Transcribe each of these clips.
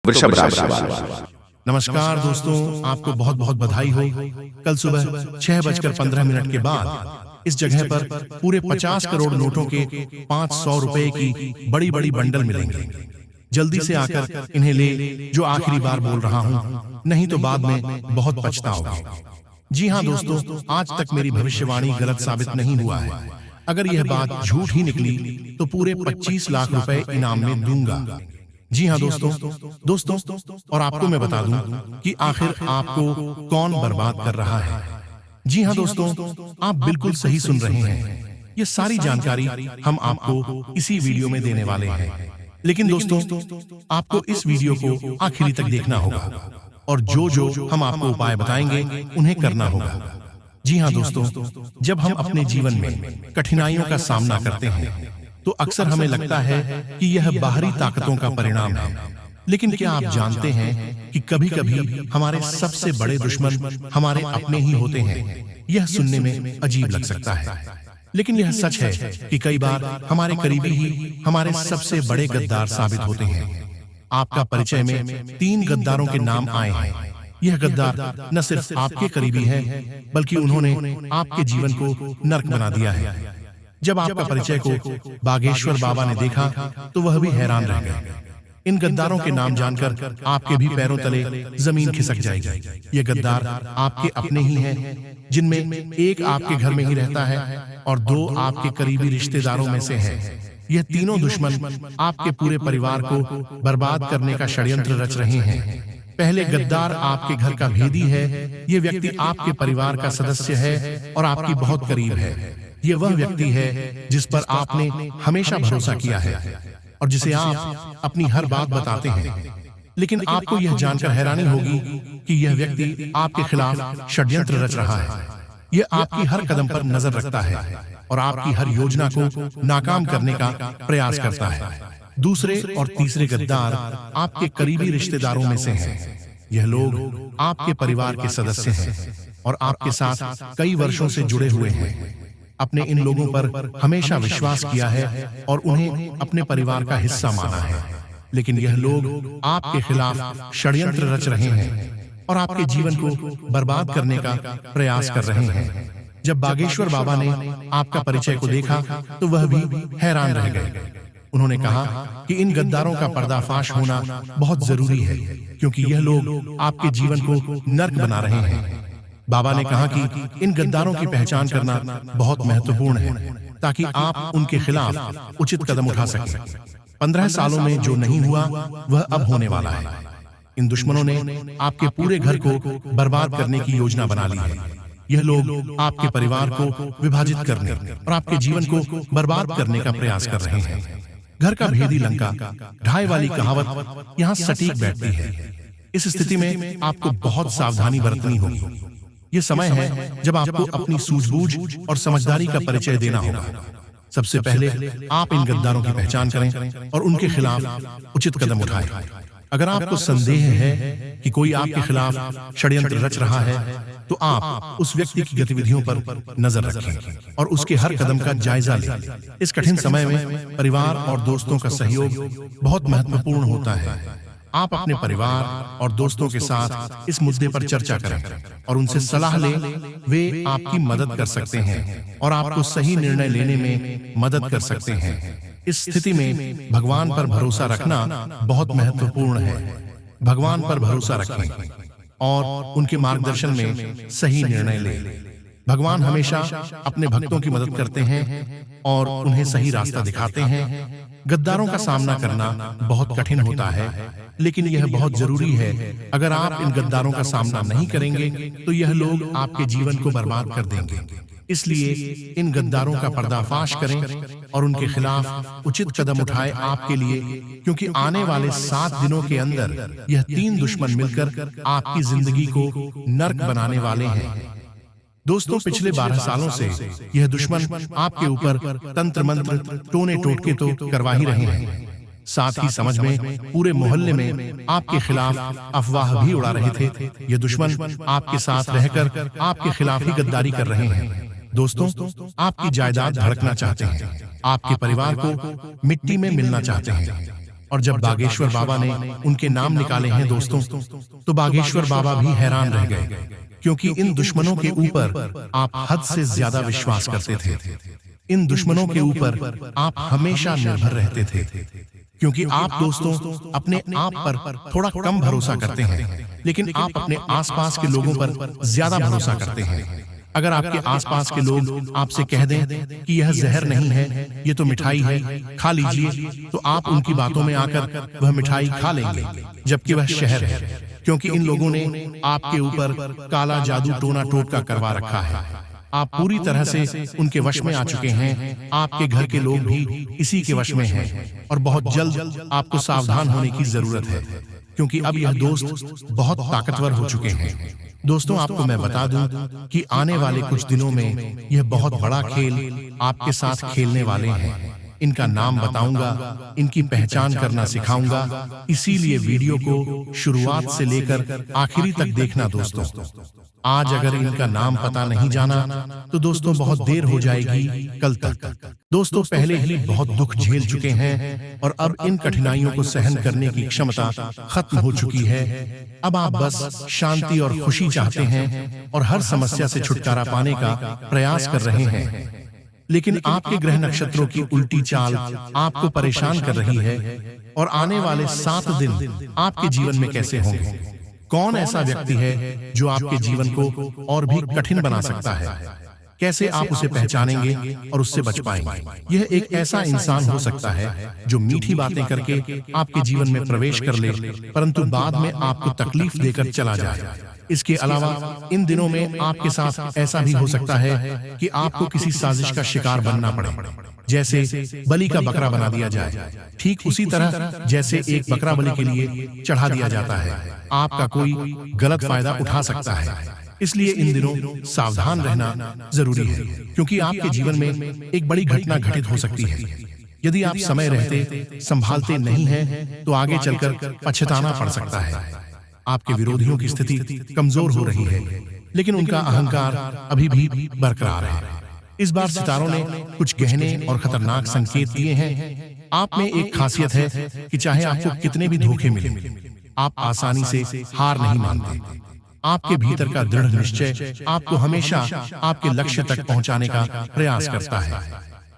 वृषभ राशि। नमस्कार दोस्तों, आपको बहुत बहुत बधाई हो। कल सुबह 6:15 के बाद इस जगह पर पूरे 50 करोड़ नोटों के 500 रुपए की बड़ी बड़ी बंडल मिलेंगे। जल्दी से आकर इन्हें ले, जो आखिरी बार बोल रहा हूँ, नहीं तो बाद में बहुत पछताओगे। जी हाँ दोस्तों, आज तक मेरी भविष्यवाणी गलत साबित नहीं हुआ है। अगर यह बात झूठ ही निकली तो पूरे 25 लाख रुपए इनाम में दूंगा। जी हाँ दोस्तों, और आपको मैं बता दूं कि आखिर आपको कौन बर्बाद कर रहा है। जी हाँ दोस्तों, आप बिल्कुल सही सुन रहे हैं। ये सारी जानकारी हम आपको इसी वीडियो में देने वाले हैं। लेकिन दोस्तों, आपको इस वीडियो को आखिरी तक देखना होगा और जो हम आपको उपाय बताएंगे उन्हें करना होगा। जी हाँ दोस्तों, जब हम अपने जीवन में कठिनाइयों का सामना करते हैं तो अक्सर हमें लगता है कि यह बाहरी ताकतों का परिणाम है। लेकिन क्या आप जानते हैं कि कभी-कभी हमारे सबसे बड़े दुश्मन हमारे अपने ही होते हैं। यह सुनने में अजीब लग सकता है, लेकिन यह सच है कि कई बार हमारे करीबी ही हमारे सबसे बड़े गद्दार साबित होते हैं। आपका परिचय में 3 गद्दारों के नाम आए हैं। यह गद्दार न सिर्फ आपके करीबी हैं, बल्कि उन्होंने आपके जीवन को नर्क बना दिया है। जब आपका परिचय को बागेश्वर बाबा ने देखा तो वह भी हैरान रह गए। इन गद्दारों के नाम जानकर आपके भी पैरों तले जमीन खिसक जाएगी। ये गद्दार आपके अपने ही हैं, जिनमें एक आपके घर में ही रहता है और 2 आपके करीबी रिश्तेदारों में से है। यह तीनों दुश्मन आपके पूरे परिवार को बर्बाद करने का षड्यंत्र रच रहे हैं। पहले गद्दार आपके घर का भेदी है। ये व्यक्ति आपके परिवार का सदस्य है और आपकी बहुत करीब है। ये वह व्यक्ति है जिस पर आपने हमेशा भरोसा किया है और जिसे आप अपनी हर बात बताते हैं। लेकिन आपको यह जानकर हैरानी होगी कि यह व्यक्ति आपके खिलाफ षड्यंत्र रच रहा है। यह आपकी हर कदम पर नजर रखता है और आपकी हर योजना को नाकाम करने का प्रयास करता है। दूसरे और तीसरे गद्दार आपके करीबी रिश्तेदारों में से हैं। यह लोग आपके परिवार के सदस्य हैं और आपके साथ कई वर्षों से जुड़े हुए हैं। अपने इन लोगों पर हमेशा विश्वास किया है और उन्हें अपने परिवार का हिस्सा माना है। लेकिन यह लोग आपके खिलाफ षड्यंत्र रच रहे हैं और आपके जीवन को बर्बाद करने का प्रयास कर रहे हैं। जब बागेश्वर बाबा ने आपका परिचय को देखा तो वह भी हैरान रह गए। उन्होंने कहा कि इन गद्दारों का पर्दाफाश होना बहुत जरूरी है, क्योंकि यह लोग आपके जीवन को नर्क बना रहे हैं। बाबा ने कहा कि इन गद्दारों की पहचान करना बहुत महत्वपूर्ण है, ताकि आप उनके खिलाफ उचित कदम उठा सकें। 15 सालों में जो नहीं हुआ वह अब होने वाला है। इन दुश्मनों ने आपके पूरे घर को बर्बाद करने की योजना बना ली है। यह लोग आपके परिवार को विभाजित करने और आपके जीवन को बर्बाद करने का प्रयास कर रहे हैं। घर का भेदी लंका ढाई वाली कहावत यहाँ सटीक बैठती है। इस स्थिति में आपको बहुत सावधानी बरतनी होगी। ये समय है जब आपको अपनी सूझबूझ और समझदारी का परिचय देना होगा। सबसे पहले आप इन गद्दारों की पहचान करें और उनके खिलाफ उचित कदम उठाएं। अगर आपको संदेह है कि कोई आपके खिलाफ षड्यंत्र रच रहा है, तो आप उस व्यक्ति की गतिविधियों पर नजर रखें और उसके हर कदम का जायजा लें। इस कठिन समय में परिवार और दोस्तों का सहयोग बहुत महत्वपूर्ण होता है। आप अपने परिवार और दोस्तों के साथ इस मुद्दे पर चर्चा करें और उनसे सलाह लें। वे आपकी मदद कर सकते हैं और आपको सही निर्णय लेने में मदद कर सकते हैं। इस स्थिति में भगवान पर भरोसा रखना बहुत महत्वपूर्ण है। भगवान पर भरोसा रखें और उनके मार्गदर्शन में सही निर्णय लें। भगवान हमेशा अपने भक्तों की मदद करते हैं और उन्हें सही रास्ता दिखाते हैं। गद्दारों का सामना करना बहुत कठिन होता है, लेकिन यह बहुत जरूरी है। अगर आप इन गद्दारों का सामना नहीं करेंगे तो यह लोग आपके जीवन को बर्बाद कर देंगे। इसलिए इन गद्दारों का पर्दाफाश करें और उनके खिलाफ उचित कदम उठाएं आपके लिए, क्योंकि आने वाले 7 दिनों के अंदर यह 3 दुश्मन मिलकर आपकी जिंदगी को नर्क बनाने वाले हैं। दोस्तों, पिछले 12 सालों से यह दुश्मन आपके ऊपर तंत्र मंत्र टोने टोटके तो करवा ही रहे हैं, साथ ही समझ में पूरे मोहल्ले में आपके खिलाफ अफवाह भी उड़ा रहे थे। ये दुश्मन आपके साथ रहकर आपके खिलाफ ही गद्दारी कर रहे हैं। दोस्तों, आपकी जायदाद धड़कना चाहते हैं, आपके परिवार को मिट्टी में मिलना चाहते हैं। और जब बागेश्वर बाबा ने उनके नाम निकाले हैं दोस्तों, तो बागेश्वर बाबा भी हैरान रह गए, क्योंकि इन दुश्मनों के ऊपर आप हद से ज्यादा विश्वास करते थे। इन दुश्मनों के ऊपर आप हमेशा निर्भर रहते थे, क्योंकि आप दोस्तों अपने आप पर थोड़ा कम भरोसा करते हैं, लेकिन आप अपने आसपास के लोगों पर ज्यादा भरोसा करते हैं। अगर आपके आसपास के लोग आपसे कह दें कि यह जहर नहीं है, ये तो मिठाई है, खा लीजिए, तो आप उनकी बातों में आकर वह मिठाई खा लेंगे, जबकि वह शहर है, क्योंकि इन लोगों ने आपके ऊपर काला जादू टोना टोटका करवा रखा है। आप पूरी तरह से उनके वश में आ चुके हैं। आपके घर के लोग भी इसी के वश में हैं, और बहुत जल्द आपको सावधान होने की जरूरत है, क्योंकि अब यह दोस्त बहुत ताकतवर हो चुके हैं। दोस्तों, आपको मैं बता दूं कि आने वाले कुछ दिनों में यह बहुत बड़ा खेल आपके साथ खेलने वाले हैं। इनका नाम बताऊंगा, इनकी पहचान करना सिखाऊंगा, इसीलिए वीडियो को शुरुआत से लेकर आखिरी तक देखना दोस्तों। आज अगर इनका नाम पता नहीं जाना तो दोस्तों बहुत देर हो जाएगी कल तक। दोस्तों, पहले ही बहुत दुख झेल चुके हैं और अब इन कठिनाइयों को सहन करने की क्षमता खत्म हो चुकी है। अब आप बस शांति और खुशी चाहते हैं और हर समस्या से छुटकारा पाने का प्रयास कर रहे हैं, लेकिन आपके ग्रह नक्षत्रों की उल्टी चाल आपको परेशान कर रही है। और आने वाले 7 दिन आपके जीवन में कैसे होंगे? कौन ऐसा व्यक्ति है जो आपके जीवन को और भी कठिन बना सकता है? कैसे आप उसे पहचानेंगे और उससे बच पाएंगे? यह एक ऐसा इंसान हो सकता है जो मीठी बातें करके आपके जीवन में प्रवेश कर ले, परंतु बाद में आपको तकलीफ देकर चला जाए। इसके अलावा इन दिनों में आपके साथ ऐसा भी हो सकता है कि आपको किसी साजिश का शिकार बनना पड़े, जैसे बलि का बकरा बना दिया जाए। ठीक उसी तरह जैसे एक बकरा बलि के लिए चढ़ा दिया जाता है, आपका कोई गलत फायदा उठा सकता है। इसलिए इन दिनों सावधान रहना जरूरी है, क्योंकि आपके जीवन में एक बड़ी घटना घटित हो सकती है। यदि आप समय रहते संभालते नहीं हैं तो आगे चलकर पछताना पड़ सकता है। आपके विरोधियों की स्थिति कमजोर हो रही है, लेकिन उनका अहंकार अभी भी बरकरार है। इस बार सितारों ने कुछ गहने और खतरनाक संकेत दिए हैं। आप में एक खासियत है कि चाहे आपको कितने भी धोखे मिले, आप आसानी से हार नहीं मानते। आपके भीतर का दृढ़ निश्चय आपको हमेशा आपके लक्ष्य तक पहुंचाने का प्रयास करता है,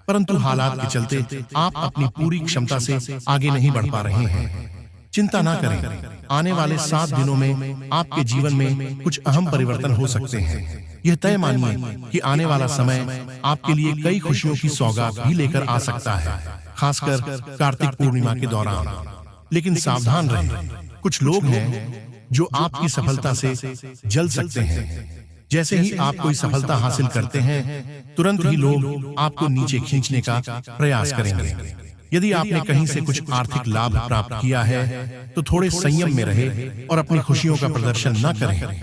परंतु हालात के चलते आप अपनी पूरी क्षमता से आगे नहीं बढ़ पा रहे हैं। चिंता ना करें, आने वाले 7 दिनों में आपके जीवन में कुछ अहम परिवर्तन हो सकते हैं। यह तय मानिए कि आने वाला समय आपके लिए कई खुशियों की सौगात भी लेकर आ सकता है, खासकर कार्तिक पूर्णिमा के दौरान। लेकिन सावधान रहें, कुछ लोग हैं जो आपकी सफलता से जल सकते हैं। जैसे ही आप कोई सफलता हासिल करते हैं, तुरंत ही लोग आपको नीचे खींचने का प्रयास करेंगे। यदि आपने कहीं से कुछ आर्थिक लाभ प्राप्त किया है तो थोड़े संयम में रहे और अपनी खुशियों का प्रदर्शन न करें।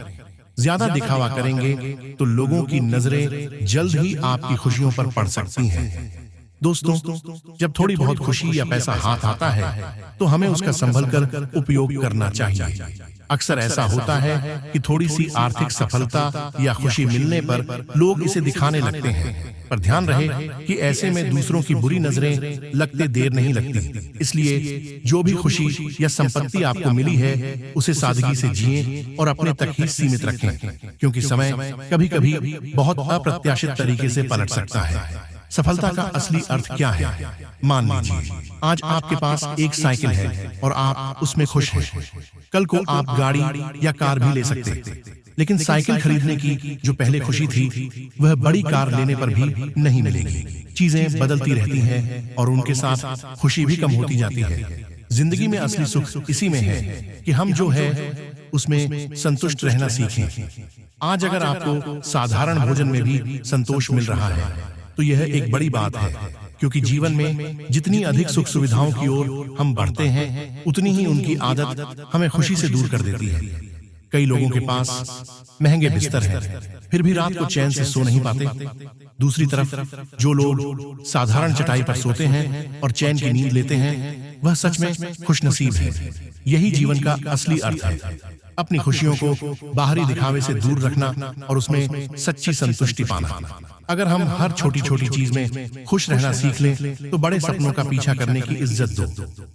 ज्यादा दिखावा करेंगे तो लोगों की नजरें जल्द ही आपकी खुशियों पर पड़ सकती हैं। दोस्तों, जब थोड़ी बहुत खुशी या पैसा हाथ आता है तो हमें उसका संभल कर उपयोग करना चाहिए। अक्सर ऐसा होता है कि थोड़ी सी आर्थिक सफलता या खुशी मिलने पर लोग इसे दिखाने लगते हैं, पर ध्यान रहे कि ऐसे में दूसरों की बुरी नजरें लगते देर नहीं लगती। इसलिए जो भी खुशी या संपत्ति आपको मिली है उसे सादगी से जिएं और अपने तक ही सीमित रखें, क्योंकि समय कभी-कभी बहुत अप्रत्याशित तरीके से पलट सकता है। सफलता का असली अर्थ क्या है? मान लीजिए आज आपके पास एक साइकिल है और आप उसमें खुश हैं। कल को आप गाड़ी या कार भी ले सकते, लेकिन साइकिल खरीदने की जो पहले खुशी थी वह बड़ी कार लेने पर भी नहीं मिलेगी। चीजें बदलती रहती हैं और उनके साथ खुशी भी कम होती जाती है। जिंदगी में असली सुख इसी में है कि हम जो है उसमें संतुष्ट रहना सीखें। आज अगर आपको साधारण भोजन में भी संतोष मिल रहा है तो यह एक बड़ी बात है, क्योंकि जीवन में जितनी अधिक सुख सुविधाओं की ओर हम बढ़ते हैं उतनी ही उनकी आदत हमें खुशी से दूर कर देती है। कई लोगों के पास महंगे बिस्तर हैं, फिर भी रात को चैन से सो नहीं पाते। दूसरी तरफ जो लोग साधारण चटाई पर सोते हैं और चैन की नींद लेते हैं वह सच में खुशनसीब है। यही जीवन का असली अर्थ है। अपनी खुशियों को बाहरी दिखावे से दूर रखना और उसमें सच्ची संतुष्टि पाना। अगर हम हर छोटी छोटी चीज में खुश रहना सीख लें तो बड़े सपनों का पीछा करने की इज्जत दो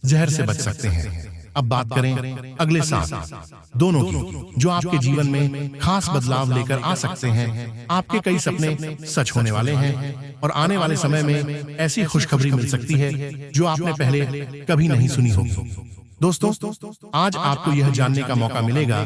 जहर से बच सकते हैं। अब बात करें अगले 7 दोनों की, जो आपके जीवन में खास बदलाव लेकर आ सकते हैं। आपके कई सपने सच होने वाले हैं और आने वाले समय में ऐसी खुशखबरी मिल सकती है जो आपने पहले कभी नहीं सुनी होगी। दोस्तों, आज आपको यह जानने का मौका मिलेगा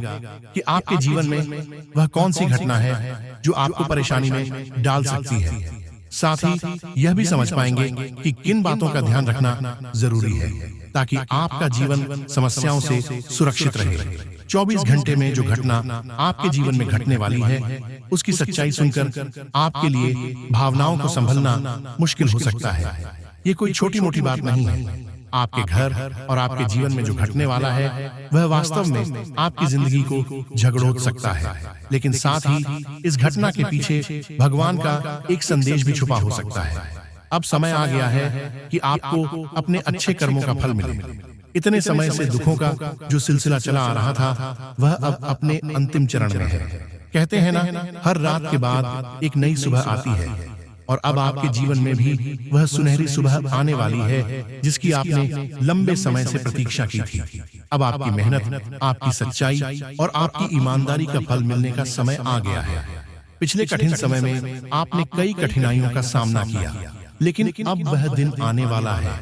कि आपके जीवन में वह कौन सी घटना है जो आपको परेशानी में डाल सकती है। साथ ही यह भी समझ पाएंगे कि किन बातों का ध्यान रखना जरूरी है ताकि आपका जीवन समस्याओं से सुरक्षित रहे। 24 घंटे में जो घटना आपके जीवन में घटने वाली है उसकी सच्चाई सुनकर आपके लिए भावनाओं को संभलना मुश्किल हो सकता है। ये कोई छोटी मोटी बात नहीं है। आपके घर और आपके जीवन में जो घटने वाला है वह वास्तव में आपकी जिंदगी को झगड़ोद सकता है, लेकिन साथ ही इस घटना के पीछे भगवान का एक संदेश भी छुपा हो सकता है। अब समय आ गया है कि आपको अपने अच्छे कर्मों का फल मिले। इतने समय से दुखों का जो सिलसिला चला आ रहा था वह अब अपने अंतिम चरण में है। कहते हैं ना, हर रात के बाद एक नई सुबह आती है और अब आपके जीवन में भी वह सुनहरी सुबह आने वाली है जिसकी आपने लंबे समय से प्रतीक्षा की थी। अब आपकी मेहनत, आपकी सच्चाई और आपकी ईमानदारी का फल मिलने का समय आ गया है। पिछले कठिन समय में आपने कई कठिनाइयों का सामना किया, लेकिन अब वह दिन आने वाला है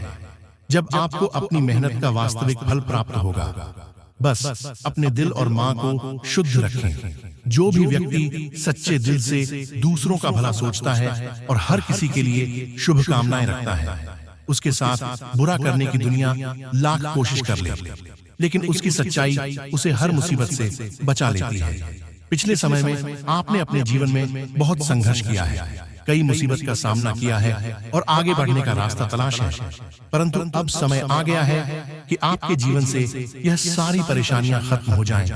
जब आपको अपनी मेहनत का वास्तविक फल प्राप्त होगा। बस अपने दिल और मां को शुद्ध रखें। जो भी व्यक्ति सच्चे दिल से दूसरों का भला सोचता है और हर किसी के लिए शुभकामनाएं रखता है, उसके साथ बुरा करने की दुनिया लाख कोशिश कर ले, लेकिन उसकी सच्चाई उसे हर मुसीबत से बचा लेती है। पिछले समय में आपने अपने जीवन में बहुत संघर्ष किया है, कई मुसीबत का सामना किया है और आगे बढ़ने का रास्ता तलाश है, परंतु अब समय आ गया है कि आपके जीवन से यह सारी परेशानियां खत्म हो जाएं।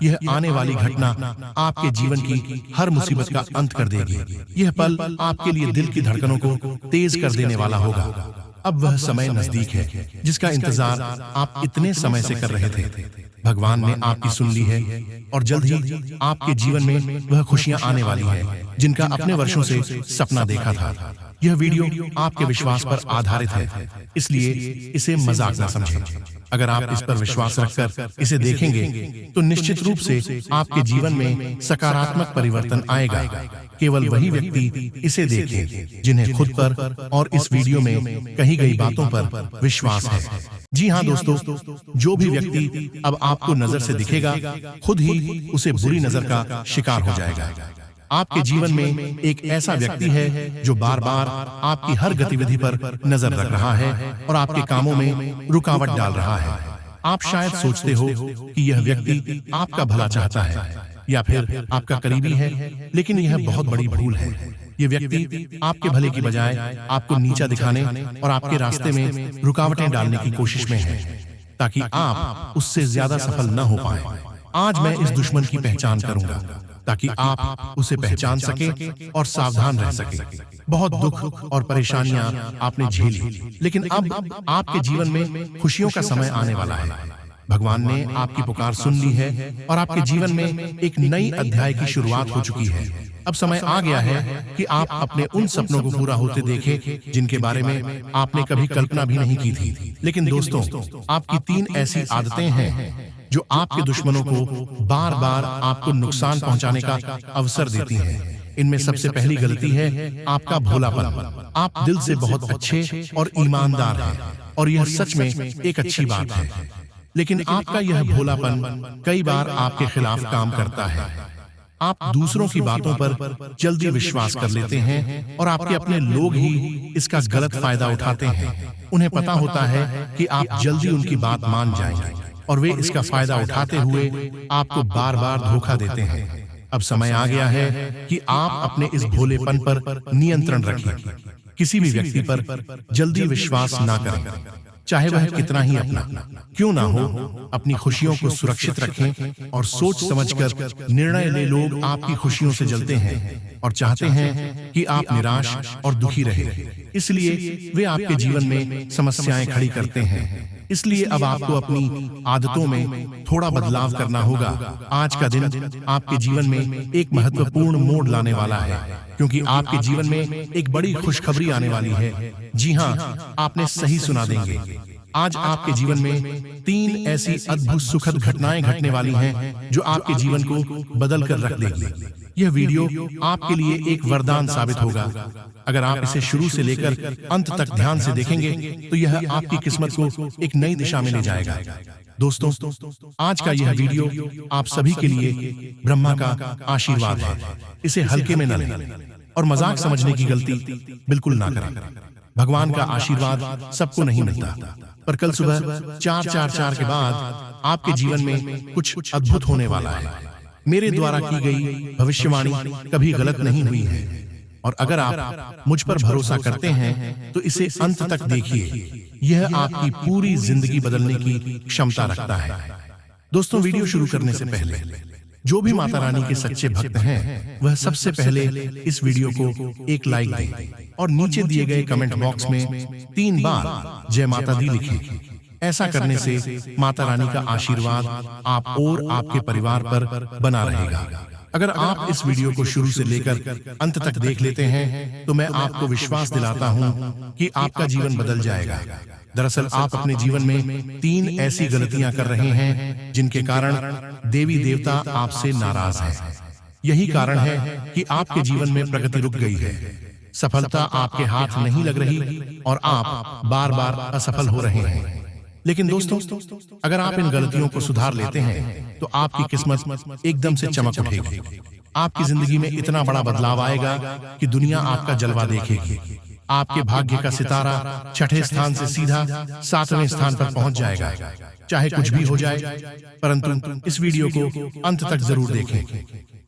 यह आने वाली घटना आपके जीवन की हर मुसीबत का अंत कर देगी। यह पल आपके लिए दिल की धड़कनों को तेज कर देने वाला होगा। अब वह समय नजदीक है जिसका इंतजार आप इतने समय से कर रहे थे। भगवान ने आपकी सुन ली है और जल्द ही आपके जीवन में वह खुशियां आने वाली हैं जिनका अपने वर्षों से सपना देखा था। यह वीडियो आपके विश्वास पर आधारित है, इसलिए इसे मजाक न समझें। अगर आप इस पर विश्वास रखकर इसे देखेंगे तो निश्चित रूप से आपके जीवन में सकारात्मक परिवर्तन आएगा। केवल वही व्यक्ति इसे देखें जिन्हें खुद पर और इस वीडियो में कही गई बातों पर विश्वास है। जी हाँ दोस्तों, जो भी व्यक्ति अब आपको नजर से दिखेगा खुद ही उसे बुरी नजर का शिकार हो जाएगा। आपके जीवन में एक ऐसा व्यक्ति है जो बार बार आपकी हर गतिविधि पर नजर रख रहा है और आपके कामों में रुकावट डाल रहा है। आप शायद सोचते हो कि यह व्यक्ति आपका भला चाहता है या फिर आपका करीबी है, लेकिन यह बहुत बड़ी भूल है। यह व्यक्ति आपके भले की बजाय आपको नीचा दिखाने और आपके रास्ते में रुकावटें डालने की कोशिश में है ताकि आप उससे ज्यादा सफल न हो पाए। आज मैं इस दुश्मन की पहचान करूंगा ताकि आप उसे पहचान सके और सावधान रह सके। बहुत दुख और परेशानियां आपने झेली, लेकिन अब आपके जीवन में खुशियों का समय आने वाला है। भगवान ने आपकी पुकार सुन ली है और आपके जीवन में एक नई अध्याय की शुरुआत हो चुकी है। अब समय आ गया है कि आप अपने उन सपनों को पूरा होते देखें जिनके बारे में आपने कभी कल्पना भी नहीं की थी। लेकिन दोस्तों, आपकी 3 ऐसी आदतें हैं जो आपके दुश्मनों को बार बार आपको नुकसान पहुंचाने का अवसर देती हैं। इनमें सबसे पहली गलती है आपका भोलापन। आप दिल से बहुत अच्छे और ईमानदार हैं और यह सच में एक अच्छी बात है, लेकिन आपका यह भोलापन कई बार आपके खिलाफ काम करता है। आप दूसरों की बातों पर जल्दी विश्वास कर लेते हैं और आपके अपने लोग ही इसका गलत फायदा उठाते हैं। उन्हें पता होता है कि आप जल्दी उनकी बात मान जाएंगे और वे इसका फायदा उठाते हुए आपको बार बार धोखा देते हैं। अब समय आ गया है कि आप अपने इस भोलेपन पर नियंत्रण रखें। किसी भी व्यक्ति पर जल्दी विश्वास ना करें, चाहे वह कितना ही अपना क्यों ना हो। अपनी खुशियों को सुरक्षित रखें और सोच समझकर निर्णय ले। लोग आपकी खुशियों से जलते हैं और चाहते हैं कि आप निराश और दुखी रहे, इसलिए वे आपके जीवन में समस्याएं खड़ी करते हैं। इसलिए अब आपको अपनी आदतों में थोड़ा बदलाव करना होगा। आज का दिन आपके जीवन में एक महत्वपूर्ण मोड़ लाने वाला है, क्योंकि आपके जीवन में एक बड़ी खुशखबरी आने वाली है। जी हाँ, आपने सही सुना देंगे। आज आपके जीवन में 3 ऐसी अद्भुत सुखद घटनाएं घटने वाली हैं जो आपके जीवन को बदल कर रख देगी। यह वीडियो आपके लिए एक वरदान साबित होगा। अगर आप इसे शुरू से लेकर अंत तक ध्यान से देखेंगे तो यह आपकी किस्मत को एक नई दिशा में ले जाएगा। दोस्तों, आज का यह वीडियो आप सभी के लिए ब्रह्मा का आशीर्वाद है। इसे हल्के में न लें और मजाक समझने की गलती बिल्कुल ना करें। भगवान का आशीर्वाद सबको नहीं मिलता, पर कल सुबह 4:44 के बाद आपके जीवन में कुछ अद्भुत होने वाला है। मेरे द्वारा की गई भविष्यवाणी कभी गलत नहीं हुई है, और अगर आप मुझ पर भरोसा करते हैं तो इसे अंत तक देखिए। यह आपकी पूरी जिंदगी बदलने की क्षमता रखता है। दोस्तों, वीडियो शुरू करने से पहले जो भी माता रानी के सच्चे भक्त हैं, वह सबसे पहले इस वीडियो को एक लाइक दें और नीचे दिए गए कमेंट बॉक्स में 3 बार जय माता दी लिखें। ऐसा करने से माता रानी का आशीर्वाद आप और आपके परिवार पर बना रहेगा। अगर आप इस वीडियो को शुरू से लेकर अंत तक देख लेते हैं तो मैं आपको विश्वास दिलाता हूं कि आपका जीवन बदल जाएगा। दरअसल आप अपने जीवन में 3 ऐसी गलतियां कर रहे हैं जिनके कारण देवी देवता आपसे नाराज हैं। यही कारण है कि आपके जीवन में प्रगति रुक गई है, सफलता आपके हाथ नहीं लग रही और आप बार बार असफल हो रहे हैं। लेकिन दोस्तों, अगर आप इन गलतियों को सुधार लेते हैं तो आपकी किस्मत एकदम से चमक उठेगी। आपकी जिंदगी में इतना बड़ा बदलाव आएगा कि दुनिया आपका जलवा देखेगी। आपके भाग्य का सितारा 6ठे स्थान से सीधा 7वें स्थान पर पहुंच जाएगा। चाहे कुछ भी हो जाए, परंतु इस वीडियो को अंत तक जरूर देखें,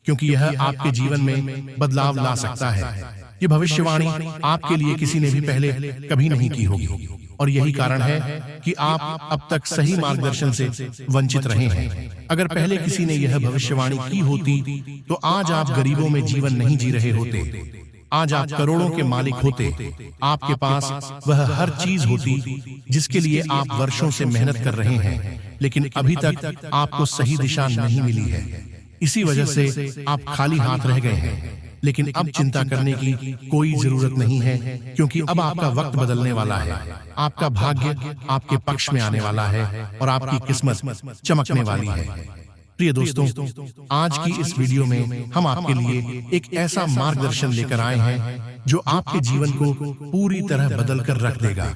क्योंकि यह आपके जीवन में बदलाव ला सकता है। ये भविष्यवाणी आपके लिए किसी ने भी पहले कभी नहीं की होगी, और यही कारण है कि आप अब तक सही मार्गदर्शन से वंचित रहे हैं। अगर पहले किसी ने यह भविष्यवाणी की होती तो आज आप गरीबों में जीवन नहीं जी रहे होते। आज आप करोड़ों के मालिक होते। आपके पास वह हर चीज होती जिसके लिए आप वर्षों से मेहनत कर रहे हैं, लेकिन अभी तक आपको सही दिशा नहीं मिली है। इसी वजह से आप खाली हाथ रह गए हैं। लेकिन अब चिंता करने की कोई जरूरत नहीं है, क्योंकि अब आपका वक्त बदलने वाला है। आपका भाग्य आपके पक्ष में आने वाला है और आपकी किस्मत चमकने वाली है। प्रिय दोस्तों, आज की इस वीडियो में हम आपके लिए एक ऐसा मार्गदर्शन लेकर आए हैं जो आपके जीवन को पूरी तरह बदल कर रख देगा।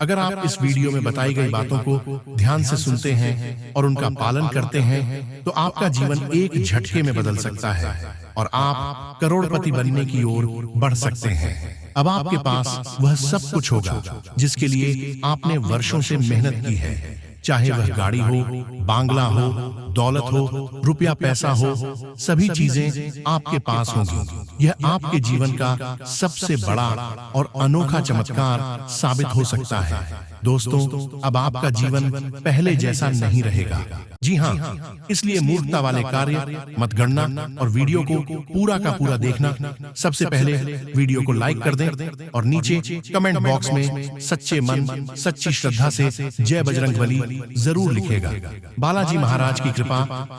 अगर आप इस वीडियो में बताई गई बातों को ध्यान से सुनते हैं और उनका पालन करते हैं तो आपका जीवन एक झटके में बदल सकता है और आप करोड़पति बनने की ओर बढ़ सकते हैं। अब आपके पास वह सब कुछ होगा जिसके लिए आपने वर्षों से मेहनत की है। चाहे वह गाड़ी हो, बांग्ला हो, दौलत हो, रुपया पैसा हो, सभी चीजें आपके पास होंगी। यह आपके जीवन का सबसे बड़ा और अनोखा चमत्कार साबित हो सकता है। दोस्तों, अब आपका जीवन पहले जैसा नहीं रहेगा। जी हाँ, इसलिए मूर्खता वाले कार्य मत गणना और वीडियो को पूरा का पूरा देखना। सबसे पहले वीडियो को लाइक कर दें और नीचे कमेंट बॉक्स में सच्चे मन, सच्ची श्रद्धा से जय बजरंगबली जरूर लिखेगा। बालाजी महाराज की कृपा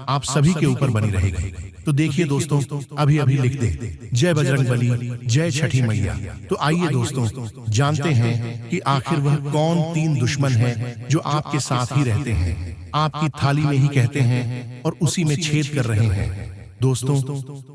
आप सभी के ऊपर बनी रहेगी। तो देखिए दोस्तों, अभी अभी लिख दे जय बजरंगबली, जय छठी मैया। तो आइए दोस्तों, जानते हैं कि आखिर वह कौन 3 दुश्मन हैं जो आपके साथ ही रहते हैं, आपकी थाली में ही कहते हैं और उसी में छेद कर रहे हैं। दोस्तों,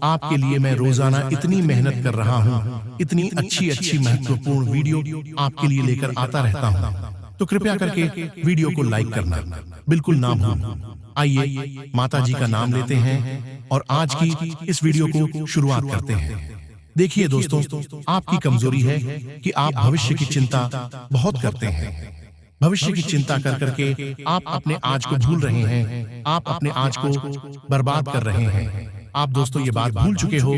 आपके लिए मैं रोजाना इतनी मेहनत कर रहा हूँ, इतनी अच्छी अच्छी महत्वपूर्ण वीडियो आपके लिए लेकर आता रहता हूँ। तो कृपया करके वीडियो को लाइक करना बिल्कुल ना भूलें। आइए माता जी का नाम लेते हैं और आज की इस वीडियो को शुरुआत करते हैं। देखिए दोस्तों, आपकी कमजोरी है कि आप भविष्य की चिंता बहुत करते हैं। भविष्य की चिंता कर करके आप अपने आज को भूल रहे हैं, आप अपने आज को बर्बाद कर रहे हैं। आप दोस्तों ये बात भूल चुके हो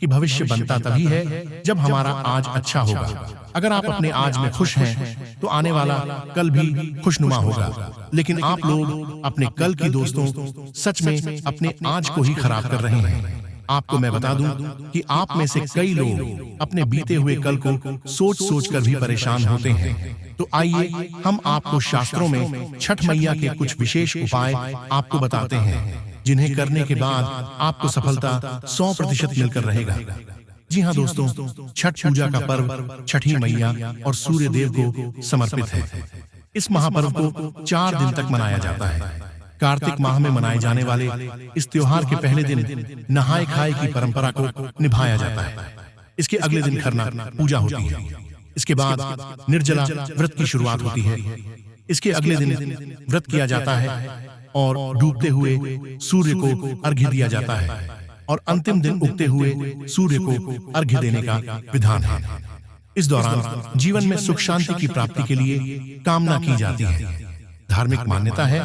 कि भविष्य बनता तभी है जब हमारा आज अच्छा होगा। अगर आप अपने आज में खुश हैं तो आने वाला कल भी खुशनुमा होगा। लेकिन आप लोग अपने कल की दोस्तों सच में अपने आज को ही खराब कर रहे हैं। आपको मैं बता दूं कि आप में से कई लोग अपने बीते हुए कल को सोच सोच कर भी परेशान होते हैं। तो आइए हम आपको शास्त्रों में छठ मैया के कुछ विशेष उपाय आपको बताते हैं, जिन्हें करने के बाद आपको सफलता 100% मिलकर रहेगा। जी हाँ दोस्तों, छठ पूजा का पर्व छठी मैया और सूर्य देव को समर्पित है। इस महापर्व को 4 दिन तक मनाया जाता है। कार्तिक माह में मनाए जाने वाले इस त्योहार के पहले दिन नहाए खाए की परंपरा को निभाया जाता है। इसके अगले दिन खरना पूजा होती है। इसके बाद निर्जला व्रत की शुरुआत होती है। इसके अगले दिन व्रत किया जाता है और डूबते हुए सूर्य को अर्घ्य दिया जाता है और अंतिम दिन उगते हुए सूर्य को अर्घ्य देने का विधान है। इस दौरान जीवन में सुख शांति की प्राप्ति के लिए कामना की जाती है। धार्मिक मान्यता है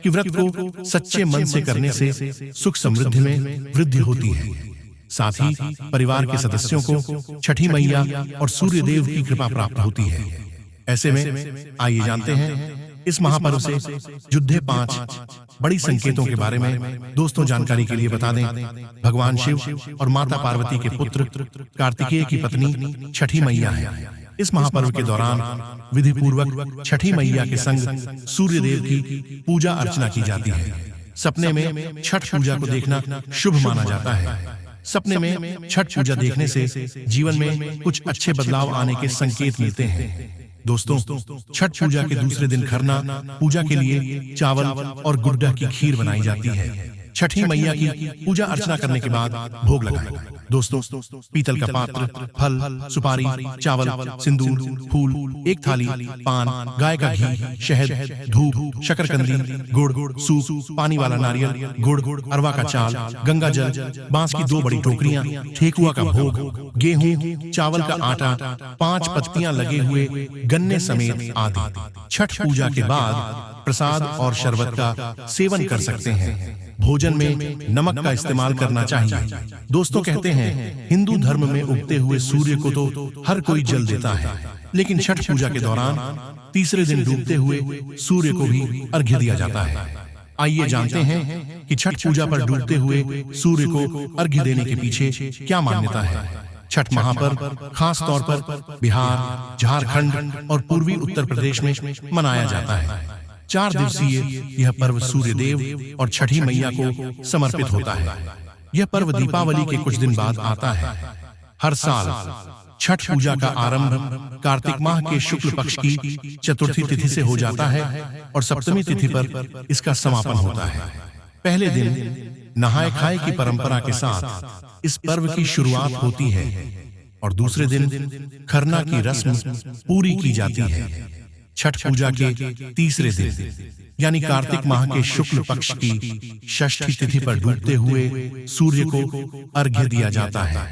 कि व्रत को सच्चे मन से करने से सुख समृद्धि में वृद्धि होती है। साथ ही परिवार के सदस्यों को छठी मैया और सूर्य देव की कृपा प्राप्त होती है। ऐसे में आइए जानते हैं इस महापर्व से जुड़े 5 बड़ी संकेतों के बारे में। दोस्तों, जानकारी के लिए बता दें, भगवान शिव और माता पार्वती के पुत्र कार्तिकेय की पत्नी छठी मैया है। इस महापर्व के दौरान विधि पूर्वक छठी मैया के संग सूर्य देव की पूजा अर्चना की जाती है। सपने में छठ पूजा को देखना शुभ माना जाता है। सपने में छठ पूजा देखने से जीवन में कुछ अच्छे बदलाव आने के संकेत मिलते हैं। दोस्तों, छठ पूजा के दूसरे दिन खरना पूजा के लिए चावल और गुड्डा की खीर बनाई जाती है। छठी मैया की पूजा अर्चना करने के बाद भोग लगाएं। दोस्तों, पीतल का पात्र, फल, सुपारी, चावल, सिंदूर, फूल, एक थाली, पान, गाय का घी, शहद, धूप, शकरकंदी, गुड़, सूप, पानी वाला नारियल, गुड़, अरवा का चाल, गंगा जल, बांस की 2 बड़ी टोकरियां, ठेकुआ का भोग, गेहूं, चावल का आटा, 5 पत्तियां लगे हुए गन्ने समेत आदि। छठ पूजा के बाद प्रसाद और शरबत का सेवन कर सकते हैं। भोजन में नमक का इस्तेमाल करना चाहिए। दोस्तों, कहते हैं हिंदू धर्म में उगते हुए सूर्य को तो हर कोई जल देता है, लेकिन छठ पूजा के दौरान तीसरे दिन डूबते हुए सूर्य को भी अर्घ्य दिया जाता है। आइए जानते हैं कि छठ पूजा पर डूबते हुए सूर्य को अर्घ्य देने के पीछे क्या मान्यता है। छठ महापर्व खास तौर पर बिहार, झारखंड और पूर्वी उत्तर प्रदेश में मनाया जाता है। 4 दिवसीय यह पर्व सूर्य देव और छठी मैया को समर्पित होता है। यह पर्व दीपावली के कुछ दिन बाद आता है। हर साल छठ पूजा का आरंभ कार्तिक माह के शुक्ल पक्ष की चतुर्थी तिथि से हो जाता है और सप्तमी तिथि पर इसका समापन होता है। पहले दिन नहाए खाए की परंपरा के साथ इस पर्व की शुरुआत होती है और दूसरे दिन खरना की रस्म पूरी की जाती है। छठ पूजा के तीसरे दिन यानी कार्तिक माह के शुक्ल पक्ष की षष्ठी तिथि पर डूबते हुए सूर्य को अर्घ्य दिया जाता है।